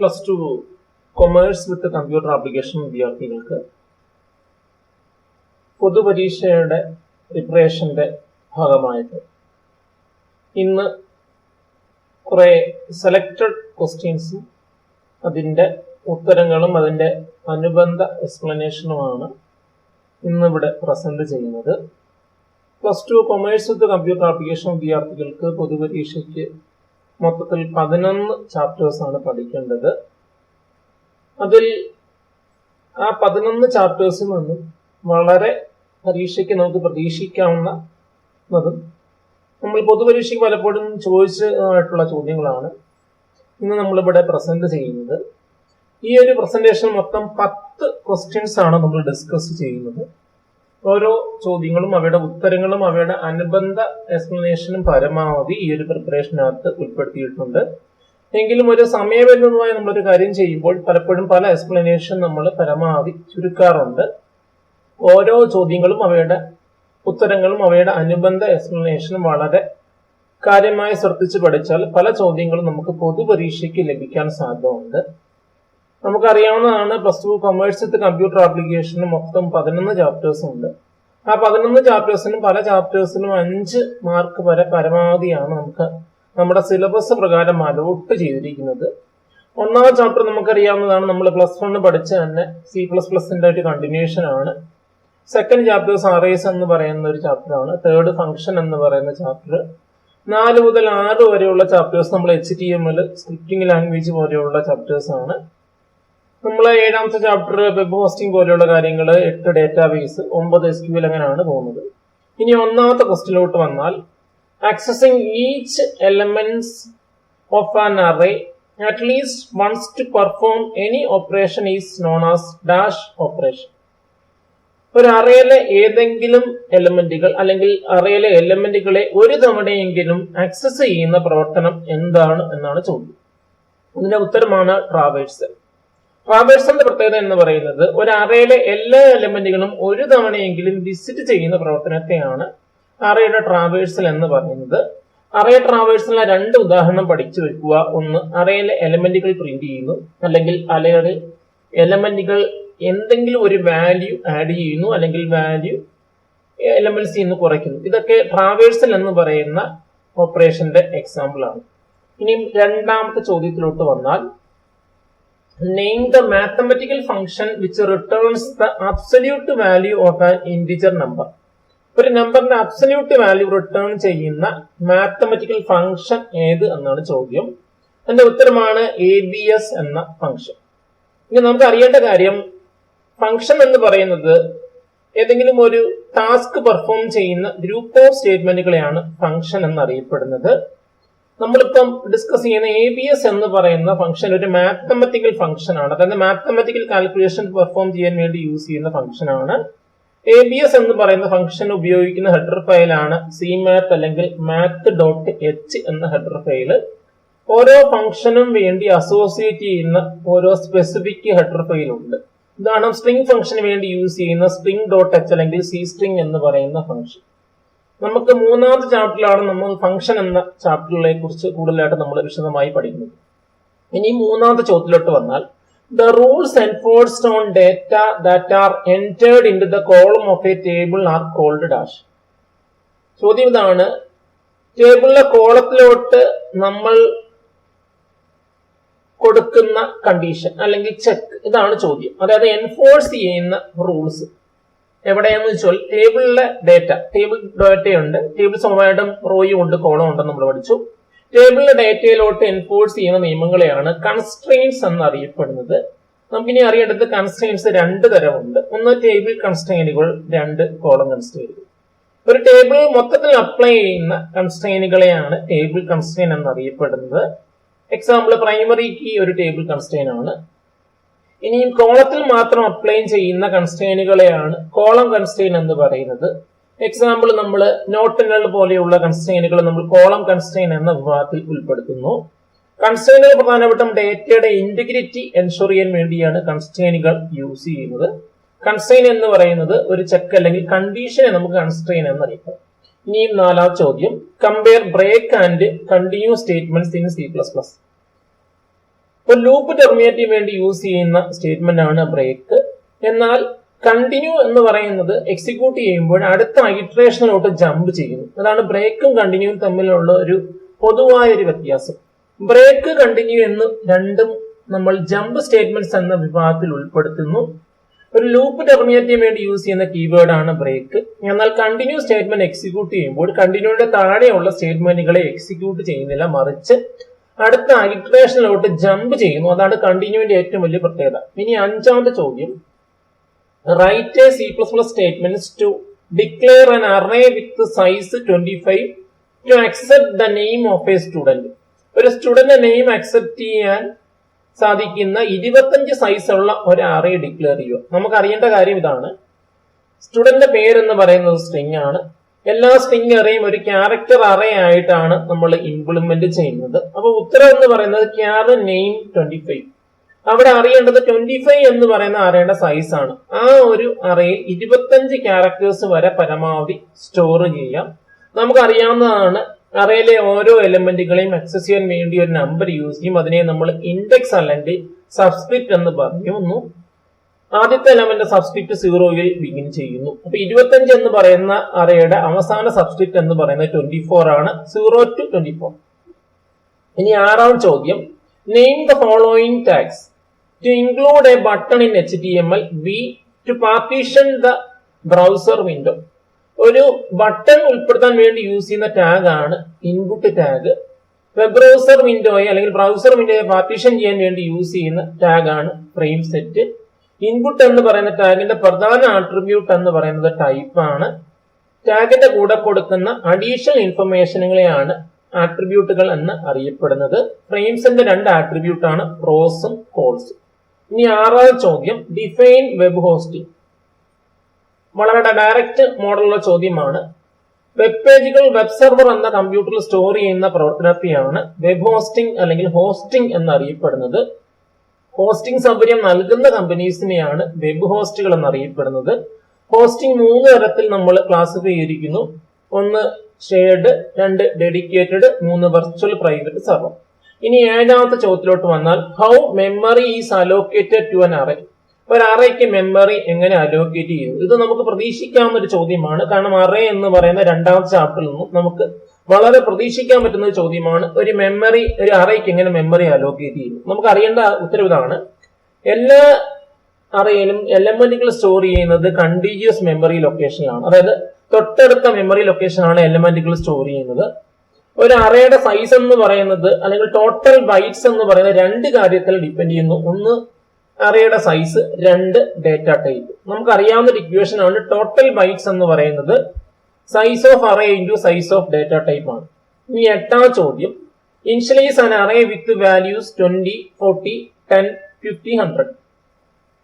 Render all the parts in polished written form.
+2 commerce with computer application വിദ്യാർത്ഥികൾക്ക് പൊതുപരീക്ഷയുടെ പ്രിപ്പറേഷന്റെ ഭാഗമായിട്ട് ഇന്ന് കുറെ സെലക്റ്റഡ് ക്വസ്റ്റ്യൻസും അതിൻ്റെ ഉത്തരങ്ങളും അതിൻ്റെ അനുബന്ധ എക്സ്പ്ലനേഷനുമാണ് ഇന്നിവിടെ പ്രസന്റ് ചെയ്യുന്നത്. +2 കൊമേഴ്സ് വിത്ത് കമ്പ്യൂട്ടർ ആപ്ലിക്കേഷൻ വിദ്യാർത്ഥികൾക്ക് പൊതുപരീക്ഷയ്ക്ക് മൊത്തത്തിൽ 11 ചാപ്റ്റേഴ്സാണ് പഠിക്കേണ്ടത്. അതിൽ ആ 11 ചാപ്റ്റേഴ്സിൽ നിന്നും വളരെ പരീക്ഷയ്ക്ക് നമുക്ക് പ്രതീക്ഷിക്കാവുന്നതും നമ്മൾ പൊതുപരീക്ഷയ്ക്ക് പലപ്പോഴും ചോദിച്ചതായിട്ടുള്ള ചോദ്യങ്ങളാണ് ഇന്ന് നമ്മളിവിടെ പ്രസന്റ് ചെയ്യുന്നത്. ഈ ഒരു പ്രസന്റേഷൻ മൊത്തം 10 ക്വസ്റ്റ്യൻസ് ആണ് നമ്മൾ ഡിസ്കസ് ചെയ്യുന്നത്. ഓരോ ചോദ്യങ്ങളും അവയുടെ ഉത്തരങ്ങളും അവയുടെ അനുബന്ധ എക്സ്പ്ലനേഷനും പരമാവധി ഈ ഒരു പ്രിപ്പറേഷനകത്ത് ഉൾപ്പെടുത്തിയിട്ടുണ്ട്. എങ്കിലും ഒരു സമയബന്ധിതമായി നമ്മളൊരു കാര്യം ചെയ്യുമ്പോൾ പലപ്പോഴും പല എക്സ്പ്ലനേഷൻ നമ്മൾ പരമാവധി ചുരുക്കാറുണ്ട്. ഓരോ ചോദ്യങ്ങളും അവയുടെ ഉത്തരങ്ങളും അവയുടെ അനുബന്ധ എക്സ്പ്ലനേഷനും വളരെ കാര്യമായി ശ്രദ്ധിച്ച് പഠിച്ചാൽ പല ചോദ്യങ്ങളും നമുക്ക് പൊതുപരീക്ഷയ്ക്ക് ലഭിക്കാൻ സാധ്യതയുണ്ട്. നമുക്കറിയാവുന്നതാണ് +2 കൊമേഴ്സ് വിത്ത് കമ്പ്യൂട്ടർ ആപ്ലിക്കേഷന് മൊത്തം 11 ചാപ്റ്റേഴ്സ് ഉണ്ട്. ആ 11 ചാപ്റ്റേഴ്സിനും പല ചാപ്റ്റേഴ്സിനും 5 മാർക്ക് വരെ പരമാവധിയാണ് നമുക്ക് നമ്മുടെ സിലബസ് പ്രകാരം അലോട്ട് ചെയ്തിരിക്കുന്നത്. ഒന്നാമത്തെ ചാപ്റ്റർ നമുക്കറിയാവുന്നതാണ്, നമ്മൾ +1 പഠിച്ച തന്നെ C++ന്റെ ഒരു കണ്ടിന്യൂഷൻ ആണ്. സെക്കൻഡ് ചാപ്റ്റേഴ്സ് അറേസ് എന്ന് പറയുന്ന ഒരു ചാപ്റ്റർ ആണ്. തേർഡ് ഫംഗ്ഷൻ എന്ന് പറയുന്ന ചാപ്റ്റർ. 4 മുതൽ 6 വരെയുള്ള ചാപ്റ്റേഴ്സ് നമ്മൾ HTML സ്ക്രിപ്റ്റിംഗ് ലാംഗ്വേജ് പോലെയുള്ള ചാപ്റ്റേഴ്സ് ആണ്. നമ്മൾ 7ാമത്തെ ചാപ്റ്റർ വെബ് ഹോസ്റ്റിംഗ് പോലെയുള്ള കാര്യങ്ങൾ, 8 ഡേറ്റാബേസ്, 9 SQL അങ്ങനെയാണ് പോകുന്നത്. ഇനി ഒന്നാമത്തെ ക്വസ്റ്റ്യനിലോട്ട് വന്നാൽ, accessing each elements of an array at least once to perform any operation is known as dash operation. ഒരു അറയിലെ ഏതെങ്കിലും എലമെന്റുകൾ അല്ലെങ്കിൽ അറയിലെ എലമെന്റുകളെ ഒരു തവണയെങ്കിലും ആക്സസ് ചെയ്യുന്ന പ്രവർത്തനം എന്താണ് എന്നാണ് ചോദ്യം. ഇതിന്റെ ഉത്തരമാണ് ട്രാവേഴ്സൽ. ട്രാവേഴ്സലിന്റെ പ്രത്യേകത എന്ന് പറയുന്നത് ഒരു അറയിലെ എല്ലാ എലമെന്റുകളും ഒരു തവണയെങ്കിലും വിസിറ്റ് ചെയ്യുന്ന പ്രവർത്തനത്തെയാണ് അറയുടെ ട്രാവേഴ്സൽ എന്ന് പറയുന്നത്. അറേ ട്രാവേഴ്സലിന്റെ 2 ഉദാഹരണം പഠിച്ചു വെക്കുക. ഒന്ന്, അറയിലെ എലമെന്റുകൾ പ്രിന്റ് ചെയ്യുന്നു, അല്ലെങ്കിൽ അറയുടെ എലമെന്റുകൾ എന്തെങ്കിലും ഒരു വാല്യൂ ആഡ് ചെയ്യുന്നു, അല്ലെങ്കിൽ വാല്യൂ എലമെന്റ്സ് നിന്ന് കുറയ്ക്കുന്നു. ഇതൊക്കെ ട്രാവേഴ്സൽ എന്ന് പറയുന്ന ഓപ്പറേഷന്റെ എക്സാമ്പിൾ ആണ്. ഇനി രണ്ടാമത്തെ ചോദ്യത്തിലോട്ട് വന്നാൽ, name the mathematical function which returns the absolute value of an integer number. ഒരു നമ്പറിന്റെ അബ്സല്യൂട്ട് വാല്യൂ റിട്ടേൺ ചെയ്യുന്ന മാത്തമാറ്റിക്കൽ ഫംഗ്ഷൻ ഏത് എന്നാണ് ചോദ്യം. അതിന്റെ ഉത്തരമാണ് ABS എന്ന ഫംഗ്ഷൻ. ഇനി നമുക്ക് അറിയേണ്ട കാര്യം, ഫംഗ്ഷൻ എന്ന് പറയുന്നത് ഏതെങ്കിലും ഒരു ടാസ്ക് പെർഫോം ചെയ്യുന്ന ഗ്രൂപ്പ് ഓഫ് സ്റ്റേറ്റ്മെന്റുകളെയാണ് ഫംഗ്ഷൻ എന്നറിയപ്പെടുന്നത്. നമ്മളിപ്പം ഡിസ്കസ് ചെയ്യുന്ന ABS എന്ന് പറയുന്ന ഫംഗ്ഷൻ ഒരു മാത്തമാറ്റിക്കൽ ഫംഗ്ഷൻ ആണ്. അതായത് മാത്തമാറ്റിക്കൽ കാൽക്കുലേഷൻ പെർഫോം ചെയ്യാൻ വേണ്ടി യൂസ് ചെയ്യുന്ന ഫംഗ്ഷൻ ആണ്. ABS എന്ന് പറയുന്ന ഫംഗ്ഷൻ ഉപയോഗിക്കുന്ന ഹെഡർ ഫയലാണ് CMath അല്ലെങ്കിൽ math.h എന്ന ഹെഡർ ഫയൽ. ഓരോ ഫംഗ്ഷനും വേണ്ടി അസോസിയേറ്റ് ചെയ്യുന്ന ഓരോ സ്പെസിഫിക് ഹെഡർ ഫയൽ ഉണ്ട്. ഇതാണ് സ്ട്രിംഗ് ഫംഗ്ഷന് വേണ്ടി യൂസ് ചെയ്യുന്ന string.h അല്ലെങ്കിൽ C string എന്ന് പറയുന്ന ഫംഗ്ഷൻ. നമുക്ക് 3ാമത്തെ ചാപ്റ്ററിലാണ് നമ്മൾ ഫംഗ്ഷൻ എന്ന ചാപ്റ്ററിനെ കുറിച്ച് കൂടുതലായിട്ട് നമ്മൾ വിശദമായി പഠിക്കുന്നത്. ഇനി 3ാമത്തെ ചോദ്യത്തിലോട്ട് വന്നാൽ, the rules enforced on data that are entered into the column of a table are called dash. ചോദ്യം ഇതാണ്, ടേബിളിലെ കോളത്തിലോട്ട് നമ്മൾ കൊടുക്കുന്ന കണ്ടീഷൻ അല്ലെങ്കിൽ ചെക്ക്, ഇതാണ് ചോദ്യം. അതായത് എൻഫോഴ്സ് ചെയ്യുന്ന റൂൾസ് എവിടെയാന്ന് വെച്ചാൽ ടേബിളിലെ ടേബിൾ ഡേറ്റയുണ്ട്. ടേബിൾ സ്വന്തമായിട്ടും റോയും ഉണ്ട്, കോളം ഉണ്ടെന്ന് നമ്മൾ പഠിച്ചു. ടേബിളിലെ ഡേറ്റയിലോട്ട് എൻഫോഴ്സ് ചെയ്യുന്ന നിയമങ്ങളെയാണ് കൺസ്ട്രെയിൻസ് എന്നറിയപ്പെടുന്നത്. നമുക്കിനി അറിയേണ്ടത് കൺസ്ട്രെയിൻസ് 2 തരമുണ്ട്. ഒന്ന് ടേബിൾ കൺസ്ട്രെയിനുകൾ, 2 കോളം കൺസ്ട്രെയിനുകൾ. ഒരു ടേബിൾ മൊത്തത്തിൽ അപ്ലൈ ചെയ്യുന്ന കൺസ്ട്രെയിനുകളെയാണ് ടേബിൾ കൺസ്ട്രെയിൻ എന്നറിയപ്പെടുന്നത്. എക്സാമ്പിൾ, പ്രൈമറി കീ ഒരു ടേബിൾ കൺസ്ട്രെയിൻ ആണ്. ഇനിയും കോളത്തിൽ മാത്രം അപ്ലൈ ചെയ്യുന്ന കൺസ്ട്രെയിനുകളെയാണ് കോളം കൺസ്ട്രെയിൻ എന്ന് പറയുന്നത്. എക്സാമ്പിൾ, നമ്മൾ നോട്ടിനൽ പോലെയുള്ള കൺസ്ട്രെയിനുകൾ നമ്മൾ കോളം കൺസ്ട്രെയിൻ എന്ന വിഭാഗത്തിൽ ഉൾപ്പെടുത്തുന്നു. കൺസ്ട്രെയിനുകൾ പ്രധാനപ്പെട്ടും ഡേറ്റയുടെ ഇന്റഗ്രിറ്റി എൻഷുർ ചെയ്യാൻ വേണ്ടിയാണ് കൺസ്ട്രെയിനുകൾ യൂസ് ചെയ്യുന്നത്. കൺസ്ട്രെയിൻ എന്ന് പറയുന്നത് ഒരു ചെക്ക് അല്ലെങ്കിൽ കണ്ടീഷനെ നമുക്ക് കൺസ്ട്രെയിൻ എന്നറിയാം. ഇനിയും 4ാം ചോദ്യം, compare break and continue statements in C++. ഇപ്പൊ ലൂപ്പ് ടെർമിനേറ്റ് വേണ്ടി യൂസ് ചെയ്യുന്ന സ്റ്റേറ്റ്മെന്റ് ആണ് ബ്രേക്ക്. എന്നാൽ കണ്ടിന്യൂ എന്ന് പറയുന്നത് എക്സിക്യൂട്ട് ചെയ്യുമ്പോൾ അടുത്ത ഇറ്ററേഷനിലോട്ട് ജമ്പ് ചെയ്യുന്നു. അതാണ് ബ്രേക്കും കണ്ടിന്യൂവും തമ്മിലുള്ള ഒരു പൊതുവായ ഒരു വ്യത്യാസം. ബ്രേക്ക് കണ്ടിന്യൂ എന്ന് രണ്ടും നമ്മൾ ജമ്പ് സ്റ്റേറ്റ്മെന്റ്സ് എന്ന വിഭാഗത്തിൽ ഉൾപ്പെടുത്തുന്നു. ഒരു ലൂപ്പ് ടെർമിനേറ്റ് വേണ്ടി യൂസ് ചെയ്യുന്ന കീവേഡ് ആണ് ബ്രേക്ക്. എന്നാൽ കണ്ടിന്യൂ സ്റ്റേറ്റ്മെന്റ് എക്സിക്യൂട്ട് ചെയ്യുമ്പോൾ കണ്ടിന്യൂയുടെ താഴെയുള്ള സ്റ്റേറ്റ്മെന്റുകളെ എക്സിക്യൂട്ട് ചെയ്യുന്നില്ല, മറിച്ച് അടുത്ത ഇറ്ററേഷനിലോട്ട് ജമ്പ് ചെയ്യുന്നു. അതാണ് കണ്ടിന്യൂവിന്റെ ഏറ്റവും വലിയ പ്രത്യേകത. ഇനി അഞ്ചാമത്തെ ചോദ്യം, write a C++ statements to declare an array with size 25 to accept the name of a student. ഒരു സ്റ്റുഡന്റ് നെയിം അക്സെപ്റ്റ് ചെയ്യാൻ സാധിക്കുന്ന 25 സൈസുള്ള ഒരു അറേ ഡിക്ലെയർ ചെയ്യുക. നമുക്ക് അറിയേണ്ട കാര്യം ഇതാണ്. സ്റ്റുഡന്റിന്റെ പേരെന്ന് പറയുന്നത് സ്ട്രിംഗ് ആണ്. എല്ലാ സ്ട്രിംഗ് അറേയും ഒരു ക്യാരക്ടർ അറേ ആയിട്ടാണ് നമ്മൾ ഇംപ്ലിമെന്റ് ചെയ്യുന്നത്. അപ്പൊ ഉത്തരം എന്ന് പറയുന്നത് ക്യാർ നെയിം 25. അവിടെ അറിയേണ്ടത് 25 എന്ന് പറയുന്ന അറേയുടെ സൈസ് ആണ്. ആ ഒരു അറേയിൽ 25 ക്യാരക്ടേഴ്സ് വരെ പരമാവധി സ്റ്റോർ ചെയ്യാം. നമുക്കറിയാവുന്നതാണ്, അറേയിലെ ഓരോ എലമെന്റുകളെയും ആക്സസ് ചെയ്യാൻ വേണ്ടി ഒരു നമ്പർ യൂസ് ചെയ്യും. അതിനെ നമ്മൾ ഇൻഡെക്സ് അല്ലെങ്കിൽ സബ്സ്ക്രിപ്റ്റ് എന്ന് പറയുന്നു. ആദ്യത്തെ എലമെന്റ് സബ്സ്ക്രിപ്റ്റ് 0-ൽ ബിഗിൻ ചെയ്യുന്നു. അപ്പൊ 25 എന്ന് പറയുന്ന അറേയുടെ അവസാന സബ്സ്ക്രിപ്റ്റ് എന്ന് പറയുന്നത് 24 ആണ്. 0 to 24. ഇനി ആറാം ചോദ്യം, name the following tags to include a button in HTML, to partition the browser window. ഒരു ബട്ടൺ ഉൾപ്പെടുത്താൻ വേണ്ടി യൂസ് ചെയ്യുന്ന ടാഗ് ആണ് ഇൻപുട്ട് ടാഗ്. വെബ് ബ്രൗസർ വിൻഡോയെ അല്ലെങ്കിൽ ബ്രൗസർ വിൻഡോയെ പാർട്ടീഷൻ ചെയ്യാൻ വേണ്ടി യൂസ് ചെയ്യുന്ന ടാഗ് ആണ് ഫ്രെയിം സെറ്റ്. ഇൻപുട്ട് എന്ന് പറയുന്ന ടാഗിന്റെ പ്രധാന ആട്രിബ്യൂട്ട് എന്ന് പറയുന്നത് ടൈപ്പ് ആണ്. ടാഗിന്റെ കൂടെ കൊടുക്കുന്ന അഡീഷണൽ ഇൻഫർമേഷനുകളെയാണ് ആട്രിബ്യൂട്ടുകൾ എന്ന് അറിയപ്പെടുന്നത്. ഫ്രെയിംസിന്റെ രണ്ട് ആട്രിബ്യൂട്ട് ആണ് പ്രോസും കോൾസും. ഇനി ആറാം ചോദ്യം, ഡിഫൈൻ വെബ് ഹോസ്റ്റിംഗ്. വളരെ ഡയറക്റ്റ് മോഡലുള്ള ചോദ്യമാണ്. വെബ് പേജുകൾ വെബ് സെർവർ എന്ന കമ്പ്യൂട്ടറിൽ സ്റ്റോർ ചെയ്യുന്ന പ്രവർത്തനത്തെയാണ് വെബ് ഹോസ്റ്റിംഗ് അല്ലെങ്കിൽ ഹോസ്റ്റിംഗ് എന്നറിയപ്പെടുന്നത്. ഹോസ്റ്റിംഗ് സൗകര്യം നൽകുന്ന കമ്പനീസിനെയാണ് വെബ് ഹോസ്റ്റുകൾ എന്നറിയപ്പെടുന്നത്. ഹോസ്റ്റിംഗ് 3 തരത്തിൽ നമ്മൾ ക്ലാസിഫൈ ചെയ്തിരിക്കുന്നു. 1 shared, 2 dedicated, 3 virtual private server. ഇനി ഏഴാമത്തെ ചോദ്യത്തിലോട്ട് വന്നാൽ, how memory is allocated to an array. ഒരു അറേക്ക് മെമ്മറി എങ്ങനെ അലോക്കേറ്റ് ചെയ്യുന്നു? ഇത് നമുക്ക് പ്രതീക്ഷിക്കാവുന്ന ഒരു ചോദ്യമാണ്. കാരണം അറേ എന്ന് പറയുന്ന രണ്ടാമത്തെ ചാപ്റ്ററിൽ നിന്നും നമുക്ക് വളരെ പ്രതീക്ഷിക്കാൻ പറ്റുന്ന ഒരു ചോദ്യമാണ്. ഒരു അറേക്ക് എങ്ങനെ മെമ്മറി അലോക്കേറ്റ് ചെയ്യുന്നു? നമുക്ക് അറിയേണ്ട ഉത്തരവ് ഇതാണ്. എല്ലാ അറേയിലും എലമെന്റുകൾ സ്റ്റോർ ചെയ്യുന്നത് കണ്ടിന്യൂസ് മെമ്മറി ലൊക്കേഷനിലാണ്. അതായത് തൊട്ടടുത്ത മെമ്മറി ലൊക്കേഷനാണ് എലമെന്റുകൾ സ്റ്റോർ ചെയ്യുന്നത്. ഒരു അറേയുടെ സൈസ് എന്ന് പറയുന്നത് അല്ലെങ്കിൽ ടോട്ടൽ ബൈറ്റ്സ് എന്ന് പറയുന്നത് 2 കാര്യത്തിൽ ഡിപ്പെൻഡ് ചെയ്യുന്നു. 1 അറേയുടെ സൈസ്, 2 ഡേറ്റ ടൈപ്പ്. നമുക്കറിയാവുന്ന ഇക്വേഷൻ ആണ് ടോട്ടൽ ബൈറ്റ്സ് എന്ന് പറയുന്നത് size of array into size of data type ആണ്. ഇനി എട്ടാം ചോദ്യം, initialise an array with values 20, 40, 10, 50, 100.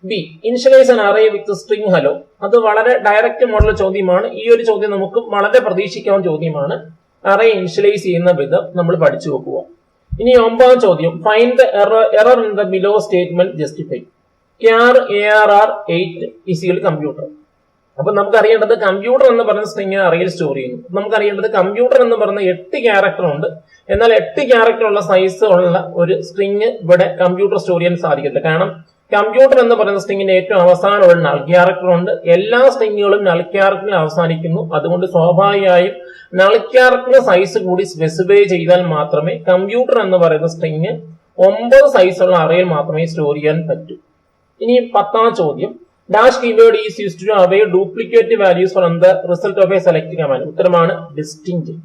B, initialise an array with string hello. അത് വളരെ ഡയറക്റ്റ് മോഡൽ ചോദ്യമാണ്. ഈ ഒരു ചോദ്യം നമുക്ക് വളരെ പ്രതീക്ഷിക്കാവുന്ന ചോദ്യമാണ്. അറേ ഇനിഷ്യലൈസ് ചെയ്യുന്ന വിധം നമ്മൾ പഠിച്ചു വെക്കുക. ഇനി 9ാം ചോദ്യം, find the error in the below statement justify. ക്യാർ ARR 8 is equal computer. അപ്പൊ നമുക്ക് അറിയേണ്ടത് കമ്പ്യൂട്ടർ എന്ന് പറയുന്ന സ്ട്രിംഗ് അറേയിൽ സ്റ്റോർ ചെയ്യുന്നു. നമുക്കറിയേണ്ടത് കമ്പ്യൂട്ടർ എന്ന് പറയുന്ന 8 ക്യാരക്ടർ ഉണ്ട്. എന്നാൽ 8 ക്യാരക്ടർ ഉള്ള സൈസ് ഉള്ള ഒരു സ്ട്രിംഗ് ഇവിടെ കമ്പ്യൂട്ടർ സ്റ്റോർ ചെയ്യാൻ സാധിക്കില്ല. കാരണം കമ്പ്യൂട്ടർ എന്ന് പറയുന്ന സ്ട്രിംഗിന്റെ ഏറ്റവും അവസാനം ഒരു നൾ ക്യാരക്ടർ ഉണ്ട്. എല്ലാ സ്ട്രിംഗുകളും നൾ ക്യാരക്ടറിൽ അവസാനിക്കുന്നു. അതുകൊണ്ട് സ്വാഭാവികമായും നൾ ക്യാരക്ടറിന്റെ സൈസ് കൂടി സ്പെസിഫൈ ചെയ്താൽ മാത്രമേ കമ്പ്യൂട്ടർ എന്ന് പറയുന്ന സ്ട്രിംഗ് 9 സൈസുള്ള അറേയിൽ മാത്രമേ സ്റ്റോർ ചെയ്യാൻ പറ്റൂ. ഇനി 10ാം ചോദ്യം, dash keyword is used to avoid duplicate values from the result of a select command. ഉത്തരമാണ് ഡിസ്റ്റിങ്ക്റ്റ്.